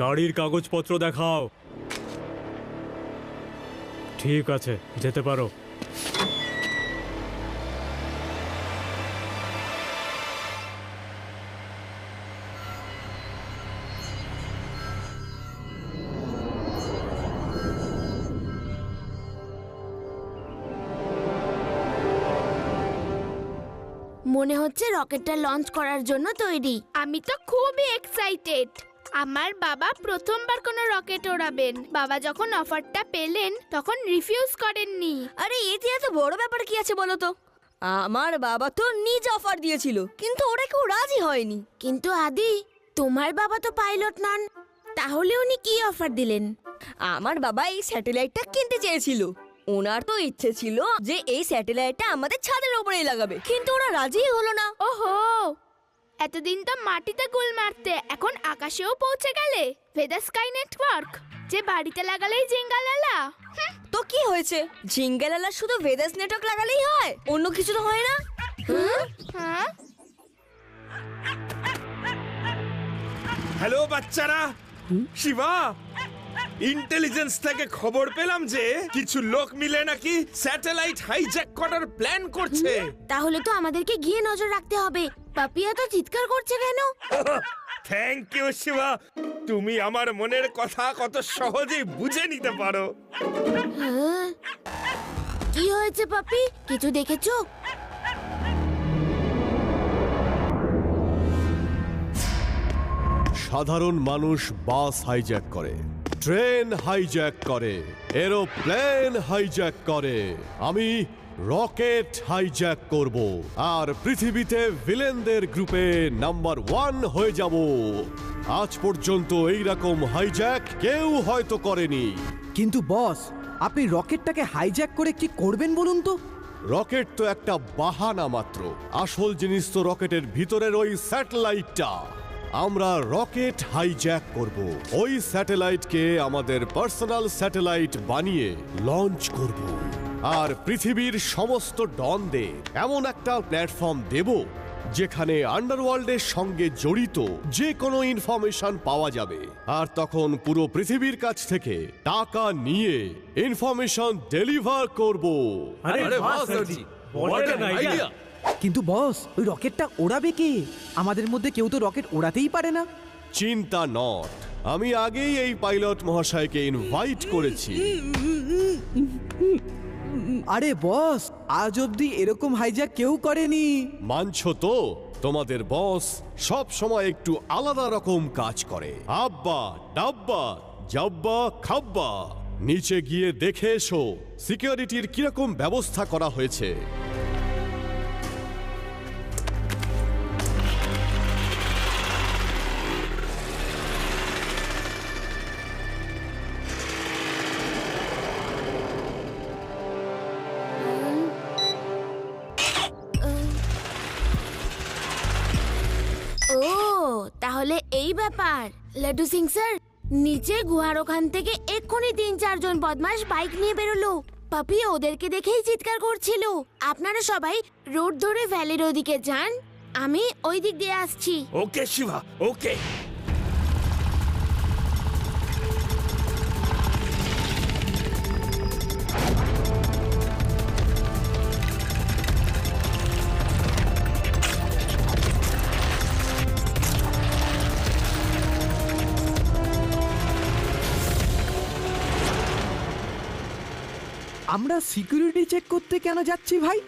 গাড়ির কাগজপত্র দেখাও। ঠিক আছে, যেতে পারো। মনে হচ্ছে রকেটটা লঞ্চ করার জন্য তৈরি। আমি তো খুবই এক্সাইটেড। আমার বাবা প্রথমবার কোনো রকেট ওড়াবেন। বাবা যখন অফারটা পেলেন তখন রিফিউজ করেননি। আরে এতে এত বড় ব্যাপার কি আছে বলো তো? আমার বাবা তো নিজে অফার দিয়েছিল, কিন্তু ওরা কেউ রাজি হয়নি। কিন্তু আদি, তোমার বাবা তো পাইলট নন, তাহলে উনি কি অফার দিলেন? আমার বাবা এই স্যাটেলাইটটা কিনতে চেয়েছিল। ওনার তো ইচ্ছে ছিল যে এই স্যাটেলাইটটা আমাদের ছাদের উপরেই লাগাবে, কিন্তু ওরা রাজিই হলো না। ওহো, এতদিন তো মাটিতে গোল মারতে, এখন আকাশেও পৌঁছে গেলে। ভেদা স্কাই নেটওয়ার্ক যে বাড়িতে লাগালেই জিঙ্গালালা। তো কি হয়েছে? জিঙ্গেলালা শুধু ভেদাস নেটওয়ার্ক লাগালেই হয়, অন্য কিছু তো হয় না? হ্যাঁ, হ্যালো বাচ্চারা, শিবা, ইন্টেলিজেন্স থেকে খবর পেলাম যে কিছু লোক মিলে নাকি স্যাটেলাইট হাইজ্যাক করার প্ল্যান করছে। তাহলে তো আমাদেরকে গিয়ে নজর রাখতে হবে। পাপিয়া তো চিৎকার করছে কেন? থ্যাংক ইউ শিবা, তুমি আমার মনের কথা কত সহজেই বুঝে নিতে পারো। হ্যাঁ? কি হয়েছে পাপি, কিছু দেখেছো? সাধারণ মানুষ বাস হাইজ্যাক করে, ট্রেন হাইজ্যাক করে, এরোপ্লেন হাইজ্যাক করে। আমি রকেট হাইজ্যাক করব আর পৃথিবীতে ভিলেনদের গ্রুপে নাম্বার 1 হয়ে যাব। আজ পর্যন্ত এইরকম হাইজ্যাক কেউ হয়তো করেনি। কিন্তু বস, আপনি রকেটটাকে হাইজ্যাক করে কি করবেন বলুন তো? রকেট তো একটা বাহানা মাত্র, আসল জিনিস তো রকেটের ভিতরের ওই স্যাটেলাইটটা। আমরা রকেট হাইজ্যাক করব, ওই স্যাটেলাইটকে আমাদের পার্সোনাল স্যাটেলাইট বানিয়ে লঞ্চ করব আর পৃথিবীর সমস্ত ডনদের এমন একটা প্ল্যাটফর্ম দেব যেখানে আন্ডারওয়ার্ল্ডের সঙ্গে জড়িত যে কোনো ইনফরমেশন পাওয়া যাবে। আর তখন পুরো পৃথিবীর কাছ থেকে টাকা নিয়ে ইনফরমেশন ডেলিভার করব। আরে বাহ স্যারজি, হোয়াট অ্যান আইডিয়া! কিন্তু বস, ওই রকেটটা ওড়াবে কে? আমাদের মধ্যে কেউ তো রকেট ওড়াতেই পারে না। চিন্তা নট, আমি আগেই এই পাইলট মহাশয়কে ইনভাইট করেছি। আরে বস, আজ অব্দি এরকম হাইজ্যাক কেউ করেনি। মানছো তো? তোমাদের বস সব সময় একটু আলাদা রকম কাজ করে। আব্বা ডাব্বা জাব্বা খাব্বা। নিচে গিয়ে দেখে এসো সিকিউরিটির কিরকম ব্যবস্থা করা হয়েছে। ও, তাহলে এই ব্যাপার। লাড্ডু সিং স্যার, নিচে গুহার ওখান থেকে এক্ষুনি 3-4 জন বদমাশ বাইক নিয়ে বেরোলো। পাপি ওদেরকে দেখেই চিৎকার করছিল। আপনারা সবাই রোড ধরে ভ্যালির ওদিকে যান, আমি ওই দিক দিয়ে আসছি। ওকে শিবা, ওকে। আমরা সিকিউরিটি চেক করতে কেন যাচ্ছি ভাই?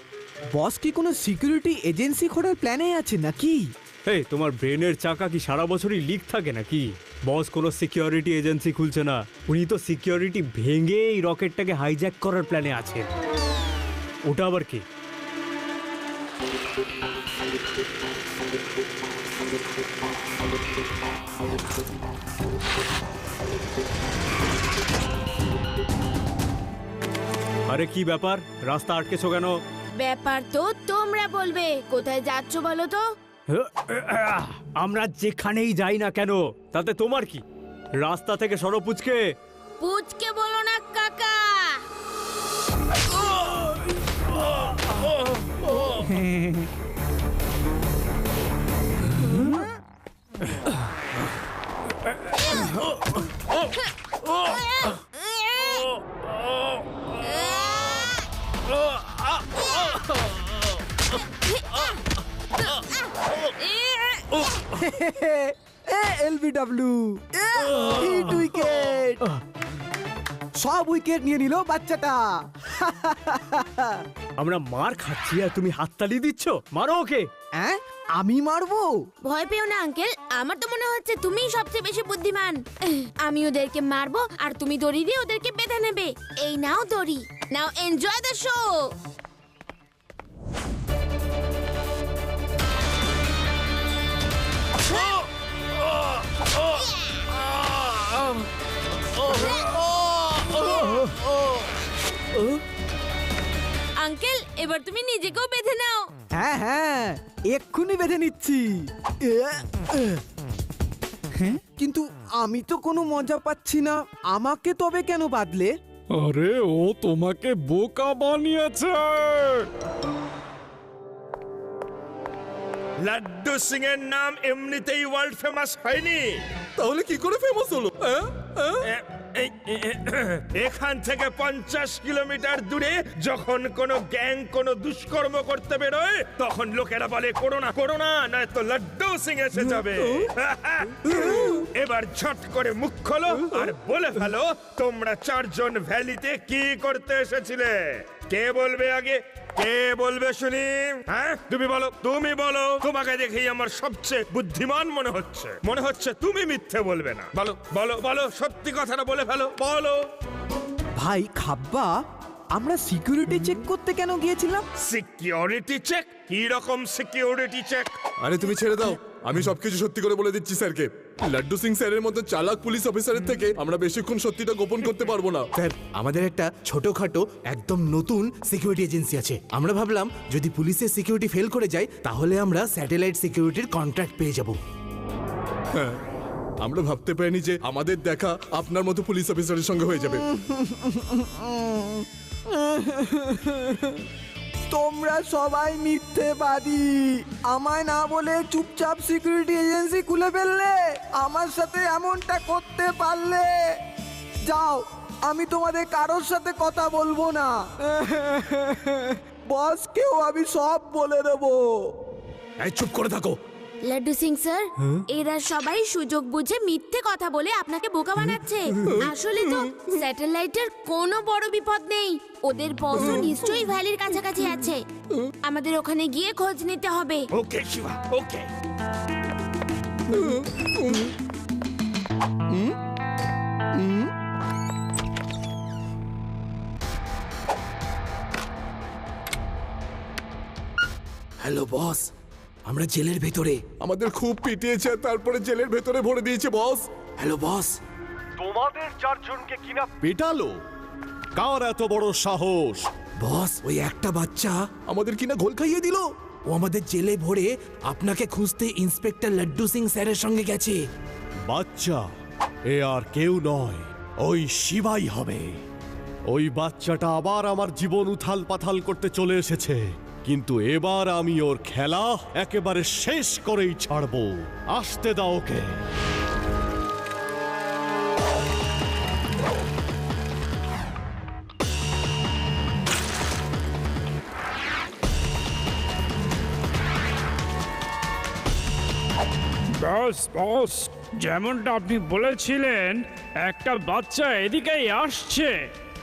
বস কি কোনো সিকিউরিটি এজেন্সি খোলার প্ল্যানে আছে নাকি? এই, তোমার ব্রেনের চাকা কি সারা বছরই লিক থাকে নাকি? বস কোনো সিকিউরিটি এজেন্সি খুলছে না, উনি তো সিকিউরিটি ভেঙে এই রকেটটাকে হাইজ্যাক করার প্ল্যানে আছেন। ওটা আবার কি? আরে কি ব্যাপার, রাস্তা আটকেছো কেন? ব্যাপার তো তোমরা বলবে। কোথায় যাচ্ছ বলো তো? আমরা যেখানেই যাই না কেন তাতে তোমার কি? রাস্তা থেকে সরো পুচকে। পুচকে বলো না কাকা। এলবিডব্লিউ হিট উইকেট, সব উইকেট নিয়ে নিল বাচ্চাটা। আমরা মার খাচ্ছি আর তুমি হাততালি দিচ্ছ? মারো ওকে। হ্যাঁ, আমি মারবো? ভয় পেও না আঙ্কেল, আমার তো মনে হচ্ছে তুমিই সবচেয়ে বেশি বুদ্ধিমান। আমি ওদেরকে মারবো আর তুমি দড়ি দিয়ে ওদেরকে বেঁধে নেবে। এই নাও দড়ি, নাও এনজয় দ্য শো। আঙ্কেল, এবার তুমি নিজেকেও বেঁধে নাও। হ্যাঁ হ্যাঁ, এক্ষুনি বেঁধে নিচ্ছি। কিন্তু আমি তো কোনো মজা পাচ্ছি না, আমাকে তবে কেন বাঁধলে? আরে ও তোমাকে বোকা বানিয়েছে। লাড্ডু সিং এর নাম এমনিতেই ওয়ার্ল্ড ফেমাস হয়নি। তাহলে কি করে ফেমাস হলো? এখান থেকে 50 কিলোমিটার দূরে যখন কোনো গ্যাং কোনো দুষ্কর্ম করতে বেরোয়, তখন লোকেরা বলে করোনা করোনা, নয় তো লাড্ডু সিং এসে যাবে। এবার ঝট করে মুখ খোলো আর বলে ফেলো তোমরা 4 জন ভ্যালিতে কি করতে এসেছিলে। কে বলবে আগে? কে বলবে শুনি? হ্যাঁ, তুমি বলো, তুমি বলো। তোমাকে দেখেই আমার সবচেয়ে বুদ্ধিমান মনে হচ্ছে। মনে হচ্ছে তুমি মিথ্যে বলবে না। বলো বলো বলো, সত্যি কথাটা বলে ফেলো, বলো। ভাই খাব্বা, আমরা সিকিউরিটি চেক করতে কেন গিয়েছিলাম? Security check? কি রকম সিকিউরিটি চেক? আরে তুমি ছেড়ে দাও, আমি সবকিছু সত্যি করে বলে দিচ্ছি স্যারকে। লাড্ডু সিং স্যারের মতো চালাক পুলিশ অফিসারের থেকে আমরা বেশিক্ষণ সত্যিটা গোপন করতে পারবো না। স্যার, আমাদের একটা ছোটখাটো একদম নতুন সিকিউরিটি এজেন্সি আছে। আমরা ভাবলাম যদি পুলিশের সিকিউরিটি ফেল করে যায় তাহলে আমরা স্যাটেলাইট সিকিউরিটির কন্ট্রাক্ট পেয়ে যাব। হ্যাঁ, আমরা ভাবতে পারিনি যে আমাদের দেখা আপনার মতো পুলিশ অফিসারের সঙ্গে হয়ে যাবে। তোমরা সবাই মিথ্যেবাদী। আমায় না বলে চুপচাপ সিকিউরিটি এজেন্সি খুলে ফেললে, আমার সাথে এমনটা করতে পারলে। যাও, আমি তোমাদের কারোর সাথে কথা বলবো না। বসকেও আমি সব বলে দেবো। এই চুপ করে থাকো। লাড্ডু সিং স্যার, এরা সবাই সুযোগ বুঝে মিথ্যে কথা বলে আপনাকে বোকা বানাচ্ছে। আসলে তো স্যাটেলাইটের কোনো বড় বিপদ নেই। ওদের বসও নিশ্চয়ই ভ্যালির কাছাকাছি আছে। আমাদের ওখানে গিয়ে খোঁজ নিতে হবে। ওকে শিবা, ওকে। হ্যালো বস, আমরা জেলের ভেতরে। আমাদের খুব পিটিয়েছে, তারপরে জেলের ভেতরে ভরে দিয়েছে বস। Hello boss. তোমাদের 4 জনকে কিনা পেটালো? কার এত বড় সাহস? বস, ওই একটা বাচ্চা আমাদের কিনা ঘোল খাইয়ে দিল। ও আমাদের জেলে ভরে আপনাকে খুঁজতে ইন্সপেক্টর লাড্ডু সিং স্যারের সঙ্গে গেছে। বাচ্চা? এ আর কেউ নয়, ওই শিবাই হবে। ওই বাচ্চাটা আবার আমার জীবন উথাল পাথাল করতে চলে এসেছে, কিন্তু এবার আমি ওর খেলা একেবারে শেষ করেই ছাড়বো। আসতে দাও ওকে। বস বস, যেমনটা আপনি বলেছিলেন একটা বাচ্চা এদিকেই আসছে।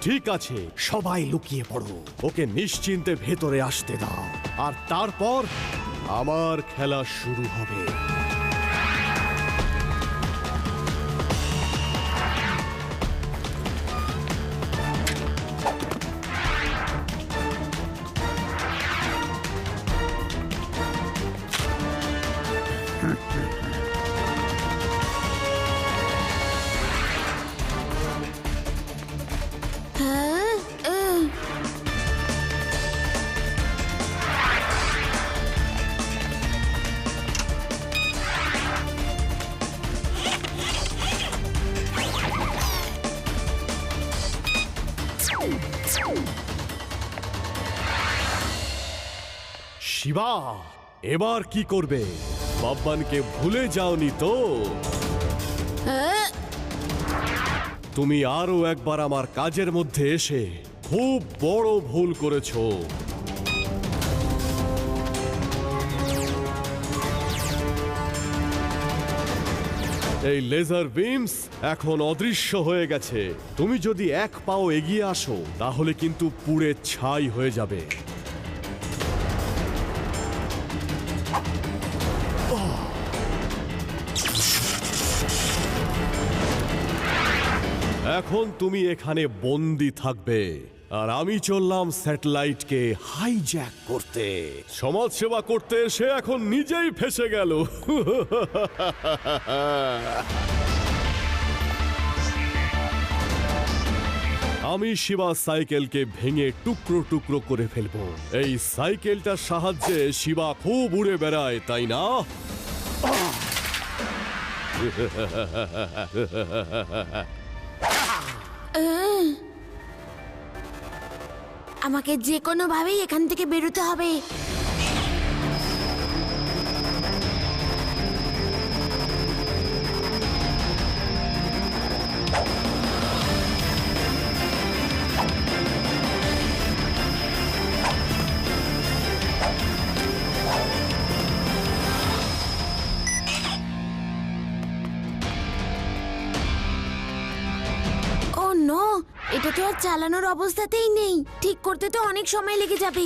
ঠিক আছে, সবাই লুকিয়ে পড়ো। ওকে নিশ্চিন্তে ভেতরে আসতে দাও, আর তারপর আমার খেলা শুরু হবে। হ্যাঁ, শিবা, এবার কি করবে? বাব্বানকে ভুলে যাওনি তো? তুমি আরো একবার আমার কাজের মধ্যে এসে খুব বড় ভুল করেছো। এই লেজার বিমস এখন অদৃশ্য হয়ে গেছে। তুমি যদি এক পাও এগিয়ে আসো তাহলে কিন্তু পুড়ে ছাই হয়ে যাবে। এখন তুমি এখানে বন্দি থাকবে আর আমি চললাম স্যাটেলাইটকে হাইজ্যাক করতে। সমাজ সেবা করতে সে এখন নিজেই ফেসে গেল। আমি শিবা সাইকেলকে ভেঙে টুকরো টুকরো করে ফেলবো। এই সাইকেলটার সাহায্যে শিবা খুব উড়ে বেড়ায়, তাই না? আমাকে যে কোনো ভাবেই এখান থেকে বেরোতে হবে। ও নো, এটা তো আর চালানোর অবস্থাতেই নেই। ঠিক করতে তো অনেক সময় লেগে যাবে।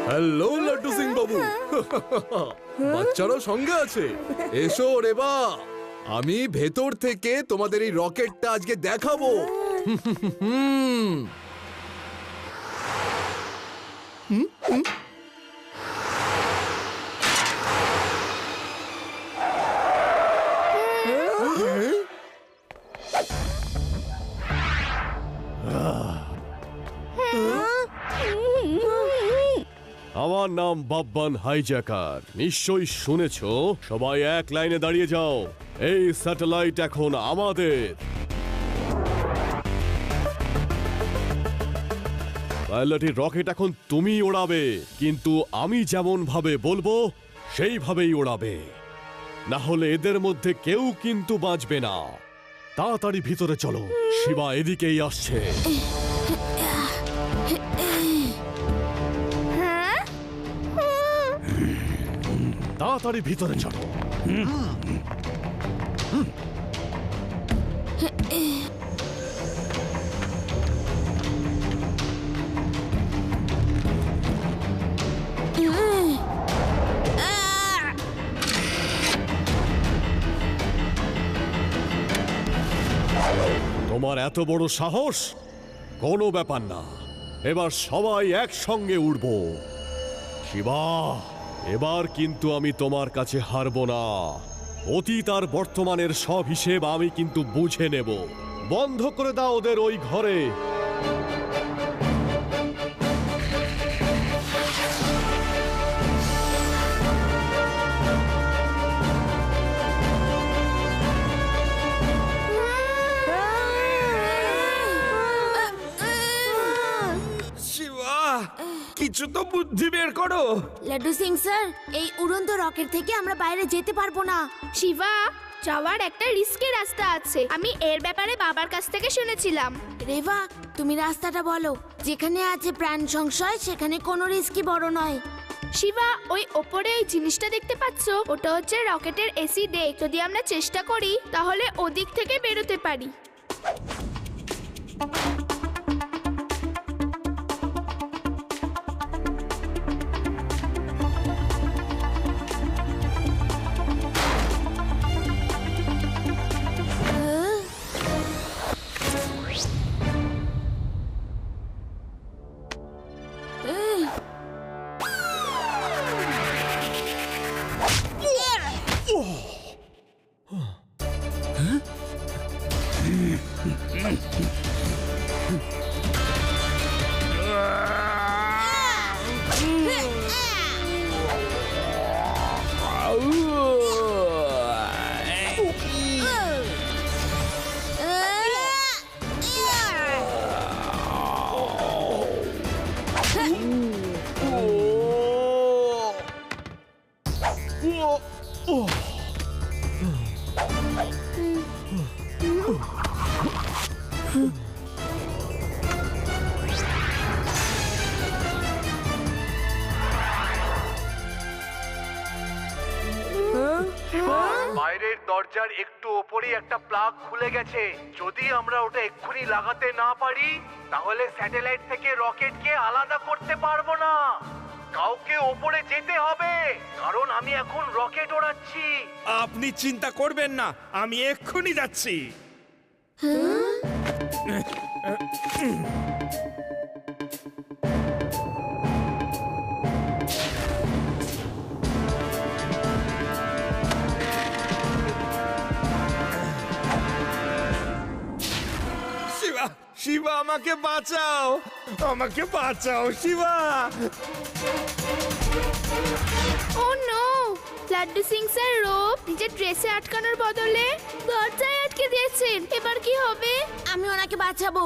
হ্যালো লাড্ডু সিং বাবু, বাচ্চারাও সঙ্গে আছে। এসো রে বা, আমি ভেতর থেকে তোমাদের এই রকেটটা আজকে দেখাবো। আমার নাম বাব্বান হাইজ্যাকার, নিশ্চয়ই শুনেছো। সবাই এক লাইনে দাঁড়িয়ে যাও। এই স্যাটেলাইট এখন আমাদের। পাইলটের রকেট এখন তুমি ওড়াবে, কিন্তু আমি যেমন ভাবে বলবো সেইভাবেই ওড়াবে, না হলে এদের মধ্যে কেউ কিন্তু বাঁচবে না। তাড়াতাড়ি ভিতরে চলো, শিবা এদিকেই আসছে। তাড়াতাড়ি ভিতরে চলো। তোমার এত বড় সাহস? কোনো ব্যাপার না, এবার সবাই একসঙ্গে উড়বো। শিবা, এবার কিন্তু আমি তোমার কাছে হারবো না। অতীত আর বর্তমানের সব হিসেব আমি কিন্তু বুঝে নেব। বন্ধ করে দাও ওদের ওই ঘরে। শিবা, কিছু তো বুদ্ধি বের করো। লাড্ডু সিং স্যার, এই উড়ন্ত রকেট থেকে আমরা বাইরে যেতে পারবো না। শিবা, যাওয়ার একটা রিস্কি রাস্তা আছে। আমি এর ব্যাপারে বাবার কাছ থেকে শুনেছিলাম। রেভা, তুমি রাস্তাটা বলো। যেখানে আছে প্রাণ সংশয় সেখানে কোনো রিস্কই বড় নয়। শিবা, ওই ওপরে ওই জিনিসটা দেখতে পাচ্ছ? ওটা হচ্ছে রকেটের এসি ডেক। যদি আমরা চেষ্টা করি তাহলে ওদিক থেকে বেরোতে পারি। বাইরের দরজার একটু ওপরেই একটা প্লাগ খুলে গেছে। যদি আমরা ওটা এক্ষুনি লাগাতে না পারি তাহলে স্যাটেলাইট থেকে রকেটকে আলাদা করতে পারবো না। কাউকে ওপরে যেতে হবে, কারণ আমি এখন রকেট ওড়াচ্ছি। আপনি চিন্তা করবেন না, আমি এক্ষুনি যাচ্ছি। শিবা, শিবা, আমাকে বাঁচাও, আমাকে বাঁচাও Shiva. Oh no, Laddu Singh sir rope নিজের ড্রেসে আটকানোর বদলে দরজায় আটকে দিয়েছেন। এবার কি হবে? আমি ওনাকে বাঁচাবো।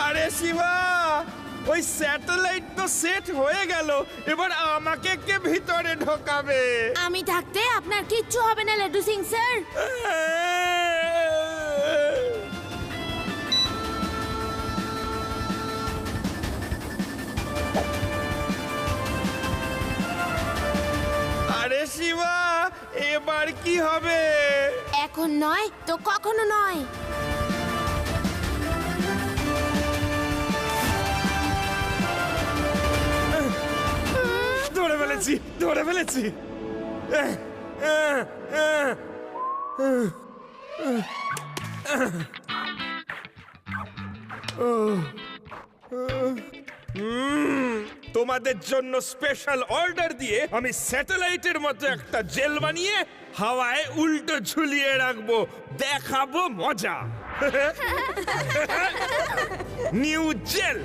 আরে শিবা, ওই স্যাটেলাইট তো সেট হয়ে গেল, এবার আমাকে কে ভিতরে ঢোকাবে? আমি থাকতে আপনার কিচ্ছু হবে না লাড্ডু সিং স্যার। আরে শিবা, এবার কি হবে? এখন নয় তো কখনো নয়। ধরে ফেলেছি, ধরে ফেলেছি। তোমাদের জন্য স্পেশাল অর্ডার দিয়ে আমি স্যাটেলাইটের মতো একটা জেল বানিয়ে হাওয়ায় উল্টো ঝুলিয়ে রাখবো, দেখাবো মজা। New jail.